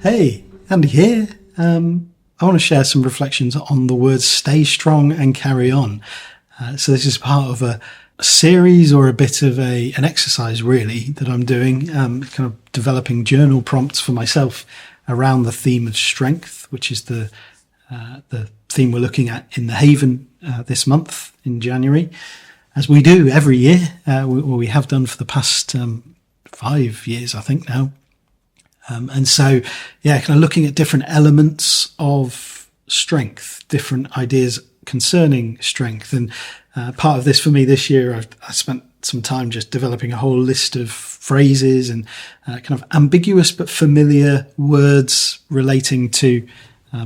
Hey, Andy here. I want to share some reflections on the words stay strong and carry on. So this is part of a series or a bit of an exercise really that I'm doing, kind of developing journal prompts for myself around the theme of strength, which is the theme we're looking at in the Haven this month in January, as we do every year, we have done for the past 5 years, I think now. And so, kind of looking at different elements of strength, different ideas concerning strength. And part of this for me this year, I spent some time just developing a whole list of phrases and kind of ambiguous but familiar words relating to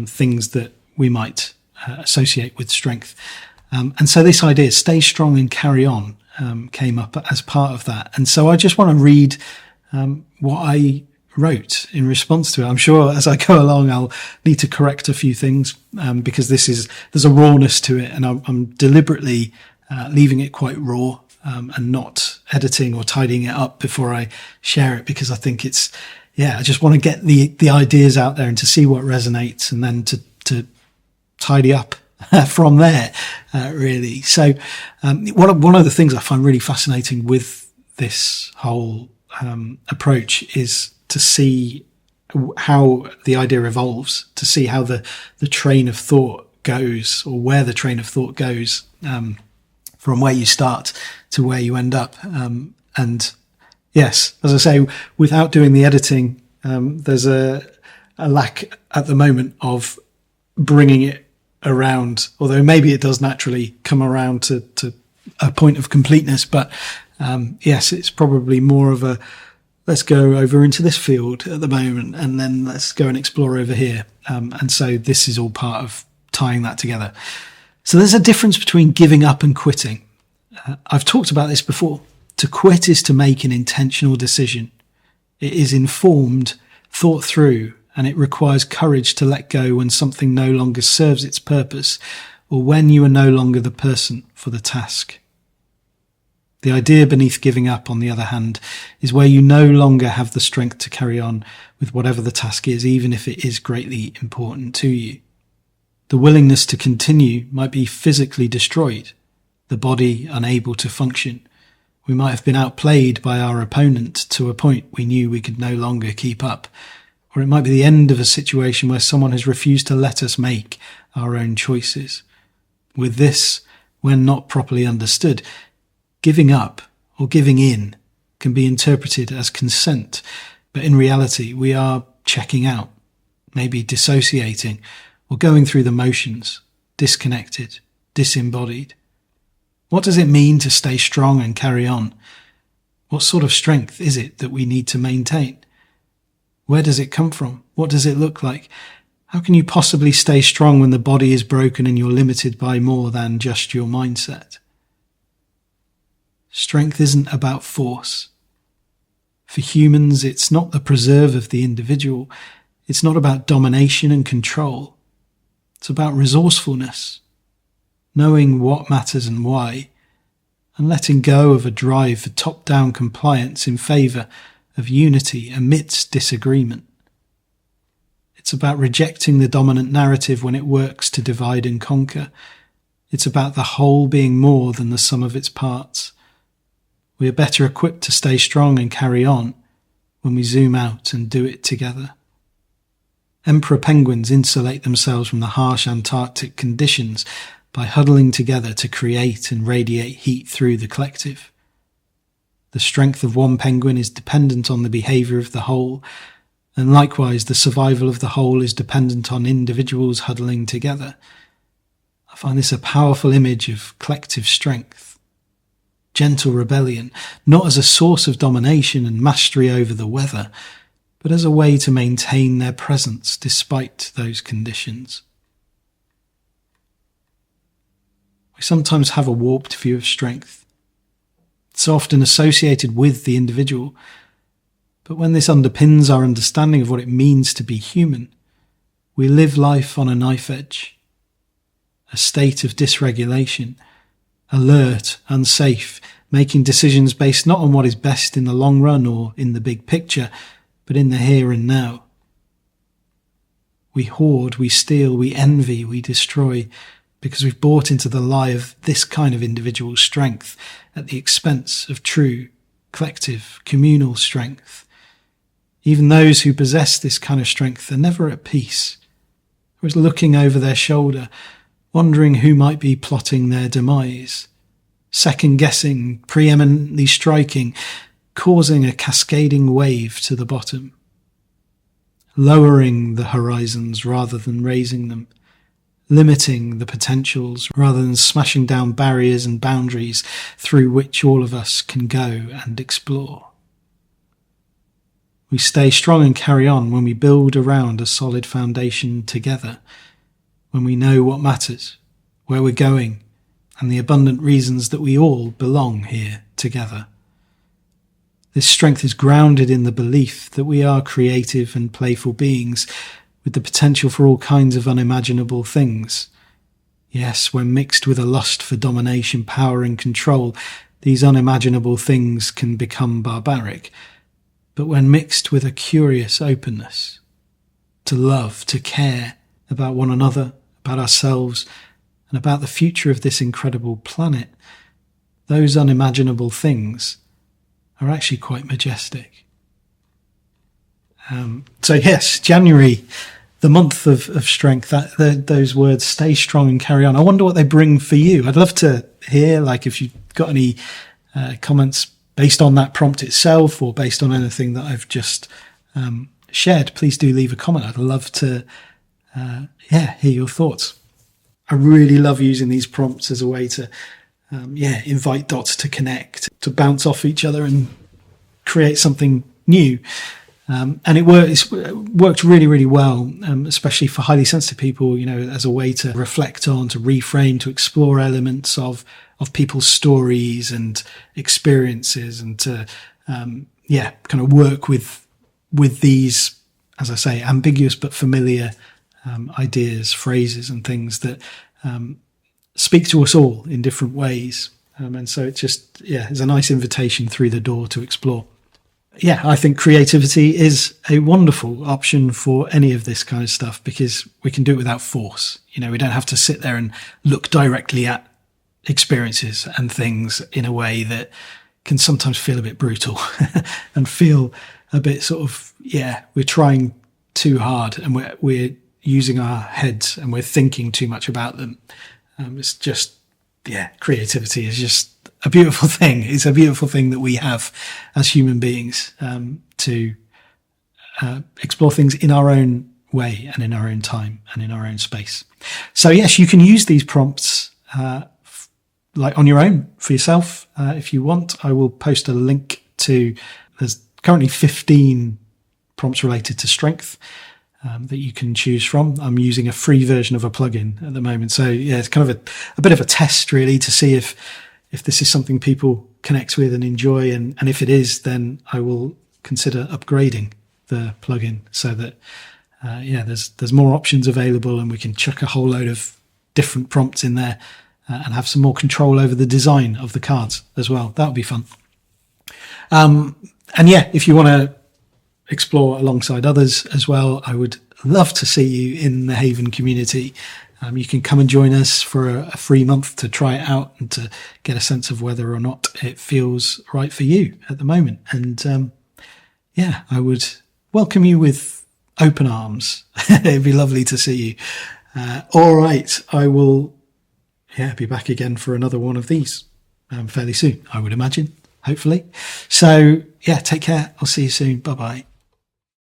things that we might associate with strength. And so this idea, stay strong and carry on, came up as part of that. And so I just want to read what I wrote in response to it. I'm sure as I go along, I'll need to correct a few things because there's a rawness to it, and I'm deliberately leaving it quite raw and not editing or tidying it up before I share it, because I think I just want to get the ideas out there and to see what resonates, and then to tidy up from there, really. So one of the things I find really fascinating with this whole approach is to see how the idea evolves, to see how the train of thought goes, or where the train of thought goes from where you start to where you end up. And yes, as I say, without doing the editing, there's a lack at the moment of bringing it around, although maybe it does naturally come around to a point of completeness. But yes, it's probably more of a let's go over into this field at the moment, and then let's go and explore over here. And so this is all part of tying that together. So there's a difference between giving up and quitting. I've talked about this before. To quit is to make an intentional decision. It is informed, thought through, and it requires courage to let go when something no longer serves its purpose, or when you are no longer the person for the task. The idea beneath giving up, on the other hand, is where you no longer have the strength to carry on with whatever the task is, even if it is greatly important to you. The willingness to continue might be physically destroyed, the body unable to function. We might have been outplayed by our opponent to a point we knew we could no longer keep up. Or it might be the end of a situation where someone has refused to let us make our own choices. With this, when not properly understood, giving up or giving in can be interpreted as consent, but in reality we are checking out, maybe dissociating, or going through the motions, disconnected, disembodied. What does it mean to stay strong and carry on? What sort of strength is it that we need to maintain? Where does it come from? What does it look like? How can you possibly stay strong when the body is broken and you're limited by more than just your mindset? Strength isn't about force. For humans, it's not the preserve of the individual. It's not about domination and control. It's about resourcefulness, knowing what matters and why, and letting go of a drive for top-down compliance in favour of unity amidst disagreement. It's about rejecting the dominant narrative when it works to divide and conquer. It's about the whole being more than the sum of its parts. We are better equipped to stay strong and carry on when we zoom out and do it together. Emperor penguins insulate themselves from the harsh Antarctic conditions by huddling together to create and radiate heat through the collective. The strength of one penguin is dependent on the behaviour of the whole, and likewise the survival of the whole is dependent on individuals huddling together. I find this a powerful image of collective strength. Gentle rebellion, not as a source of domination and mastery over the weather, but as a way to maintain their presence despite those conditions. We sometimes have a warped view of strength. It's often associated with the individual, but when this underpins our understanding of what it means to be human, we live life on a knife edge, a state of dysregulation, alert, unsafe, making decisions based not on what is best in the long run or in the big picture, but in the here and now. we hoard, we steal, we envy, we destroy, because we've bought into the lie of this kind of individual strength at the expense of true, collective, communal strength. Even those who possess this kind of strength are never at peace. Always looking over their shoulder, wondering who might be plotting their demise, second-guessing, preeminently striking, causing a cascading wave to the bottom, lowering the horizons rather than raising them, limiting the potentials rather than smashing down barriers and boundaries through which all of us can go and explore. We stay strong and carry on when we build around a solid foundation together, when we know what matters, where we're going, and the abundant reasons that we all belong here together. This strength is grounded in the belief that we are creative and playful beings with the potential for all kinds of unimaginable things. Yes, when mixed with a lust for domination, power and control, these unimaginable things can become barbaric. But when mixed with a curious openness to love, to care about one another, about ourselves, and about the future of this incredible planet, those unimaginable things are actually quite majestic. So yes, January, the month of strength, those words, stay strong and carry on. I wonder what they bring for you. I'd love to hear, like, if you've got any comments based on that prompt itself or based on anything that I've just shared. Please do leave a comment. I'd love to hear your thoughts. I really love using these prompts as a way to invite dots to connect, to bounce off each other and create something new. And it's worked really, really well, especially for highly sensitive people, as a way to reflect on, to reframe, to explore elements of people's stories and experiences, and to, kind of work with these, as I say, ambiguous but familiar ideas, phrases and things that speak to us all in different ways. And so it just, is a nice invitation through the door to explore. I think creativity is a wonderful option for any of this kind of stuff because we can do it without force. We don't have to sit there and look directly at experiences and things in a way that can sometimes feel a bit brutal and feel a bit sort of, we're trying too hard and we're using our heads and we're thinking too much about them. It's just, creativity is just a beautiful thing. It's a beautiful thing that we have as human beings, to explore things in our own way and in our own time and in our own space. So yes, you can use these prompts, like on your own for yourself. If you want, I will post a link to, there's currently 15 prompts related to strength, that you can choose from. I'm using a free version of a plugin at the moment. So it's kind of a bit of a test really to see if this is something people connect with and enjoy. And if it is, then I will consider upgrading the plugin so that, there's more options available and we can chuck a whole load of different prompts in there and have some more control over the design of the cards as well. That would be fun. If you want to explore alongside others as well, I would love to see you in the Haven community. You can come and join us for a free month to try it out and to get a sense of whether or not it feels right for you at the moment. And I would welcome you with open arms. It'd be lovely to see you. All right, I will be back again for another one of these fairly soon, I would imagine, hopefully. So take care. I'll see you soon. Bye-bye.